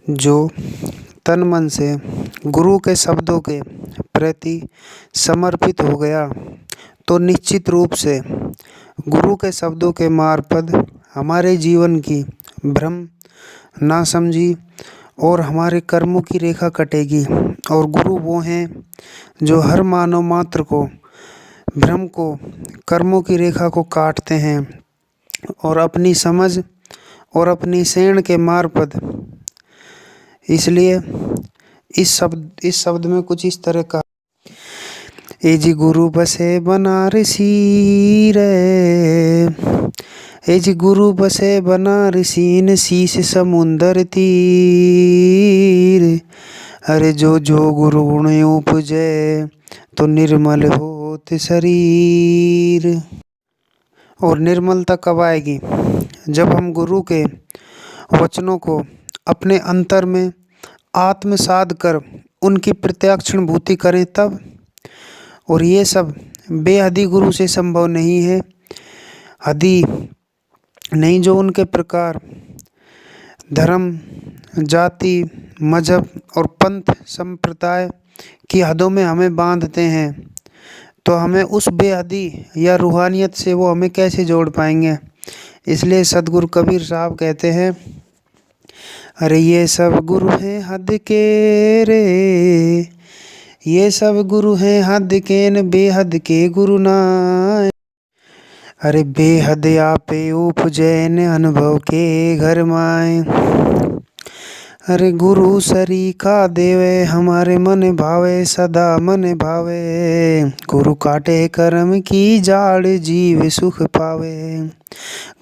जो तन मन से गुरु के शब्दों के प्रति समर्पित हो गया तो निश्चित रूप से गुरु के शब्दों के मार्फत हमारे जीवन की भ्रम नासमझी और हमारे कर्मों की रेखा कटेगी। और गुरु वो हैं जो हर मानव मात्र को भ्रम को कर्मों की रेखा को काटते हैं और अपनी समझ और अपनी सेण के मार्फत। इसलिए इस शब्द में कुछ इस तरह का ए जी गुरु बसे बनारसी रे, ए जी गुरु बसे बनारसी न शीश समुंदर तीर। अरे जो जो गुरु गुण उपजे तो निर्मल होत शरीर। और निर्मलता कब आएगी? जब हम गुरु के वचनों को अपने अंतर में आत्मसात कर उनकी प्रत्यक्षण भूति करें तब। और ये सब बेहदी गुरु से संभव नहीं है। हदी नहीं जो उनके प्रकार धर्म जाति मजहब और पंथ संप्रदाय की हदों में हमें बांधते हैं तो हमें उस बेहदी या रूहानियत से वो हमें कैसे जोड़ पाएंगे। इसलिए सदगुरु कबीर साहब कहते हैं, अरे ये सब गुरु हैं हद के रे, ये सब गुरु हैं हद के न बेहद के गुरु नाय। अरे बेहद आपे उपजैन अनुभव के घर माए। अरे गुरु सरीखा देवे हमारे मन भावे सदा मन भावे। गुरु काटे कर्म की जाड़ जीव सुख पावे।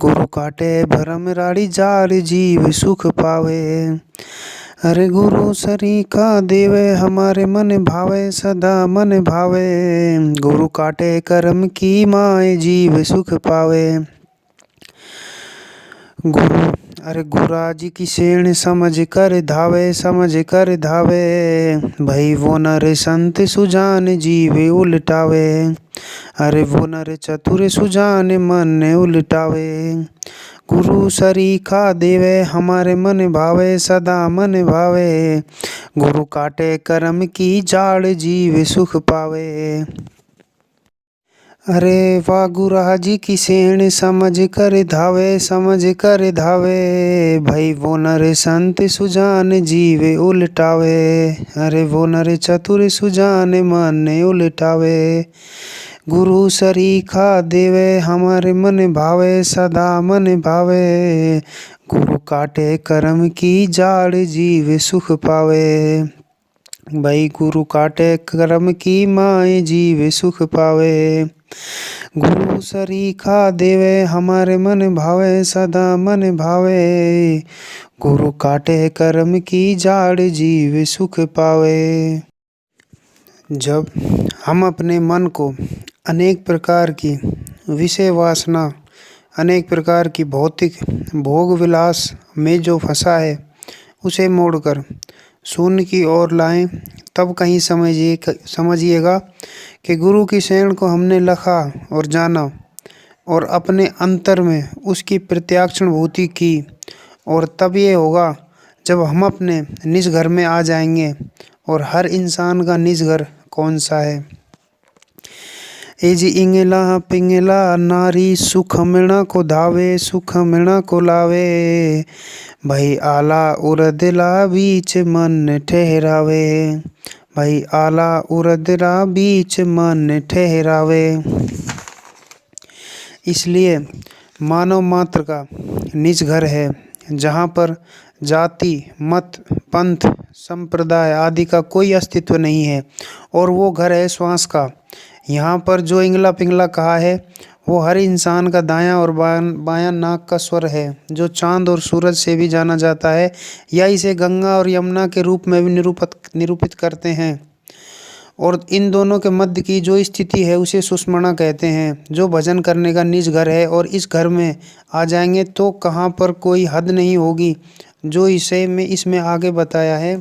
गुरु काटे भरम राड़ी जाड़ जीव सुख पावे। अरे गुरु सरीखा देवे हमारे मन भावे सदा मन भावे। गुरु काटे कर्म की माए जीव सुख पावे। गुरु अरे गुरा जी की सेण समझ कर धावे समझ कर धावे। भाई वो नर संत सुजान जीव उलटावे। अरे वो नर चतुर सुजान मन उलटावे। गुरु सरीखा देवे हमारे मन भावे सदा मन भावे। गुरु काटे कर्म की जाड़ जीव सुख पावे। अरे वाह गुरा जी की सेण समझ कर धावे समझ कर धावे। भाई वो नर संत सुजान जीव उलटावे। अरे वो नर चतुर सुजान मन उलटावे। गुरु सरीखा देवे हमारे मन भावे सदा मन भावे। गुरु काटे कर्म की जाड़ जीव सुख पावे। भाई गुरु काटे कर्म की माए जीव सुख पावे। गुरु सरीखा देवे हमारे मन भावे सदा मन भावे। गुरु काटे कर्म की जाड़ जीव सुख पावे। जब हम अपने मन को अनेक प्रकार की विषय वासना अनेक प्रकार की भौतिक भोग विलास में जो फंसा है उसे मोड़कर शून्य की ओर लाएं तब कहीं समझिएगा कि गुरु की शरण को हमने लखा और जाना और अपने अंतर में उसकी प्रत्यक्षण भूति की। और तब ये होगा जब हम अपने निज घर में आ जाएंगे। और हर इंसान का निज घर कौन सा है? ए जी इंगला पिंगला नारी सुख मिलना को धावे सुख मिलना को लावे। भाई आला उरदिला बीच मन ठहरावे। भाई आला उरदिला बीच मन ठहरावे। इसलिए मानव मात्र का निज घर है जहाँ पर जाति मत पंथ संप्रदाय आदि का कोई अस्तित्व नहीं है। और वो घर है श्वास का। यहाँ पर जो इंगला पिंगला कहा है वो हर इंसान का दायां और बायां नाक का स्वर है जो चांद और सूरज से भी जाना जाता है या इसे गंगा और यमुना के रूप में भी निरूपित करते हैं। और इन दोनों के मध्य की जो स्थिति है उसे सुषमणा कहते हैं जो भजन करने का निज घर है। और इस घर में आ जाएंगे तो कहाँ पर कोई हद नहीं होगी जो इसमें आगे बताया है।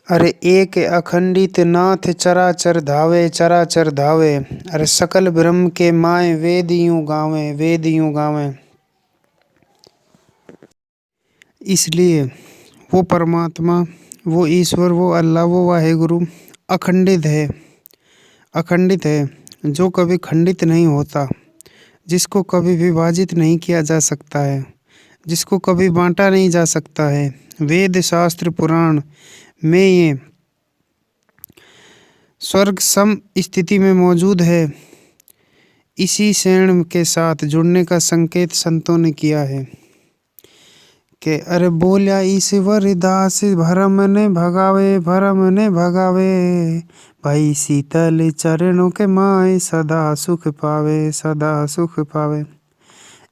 अरे एक अखंडित नाथ चराचर धावे चराचर धावे। अरे सकल ब्रह्म के माए वेद यूं गावे वेद यूं गावे। इसलिए वो परमात्मा, वो ईश्वर, वो अल्लाह, वो वाहेगुरु अखंडित है, अखंडित है, जो कभी खंडित नहीं होता, जिसको कभी विभाजित नहीं किया जा सकता है, जिसको कभी बांटा नहीं जा सकता है। वेद शास्त्र पुराण में ये स्वर्ग सम स्थिति में मौजूद है। इसी शरण के साथ जुड़ने का संकेत संतों ने किया है कि अरे बोल्या ईश्वर दास भरम ने भगावे, भरम ने भगावे, भाई शीतल चरणों के माए सदा सुख पावे, सदा सुख पावे।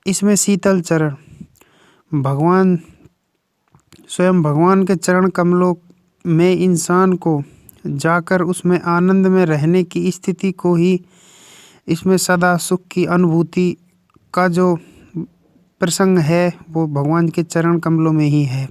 इसमें शीतल चरण, भगवान स्वयं भगवान के चरण कमलों में इंसान को जाकर उसमें आनंद में रहने की स्थिति को ही इसमें सदा सुख की अनुभूति का जो प्रसंग है वो भगवान के चरण कमलों में ही है।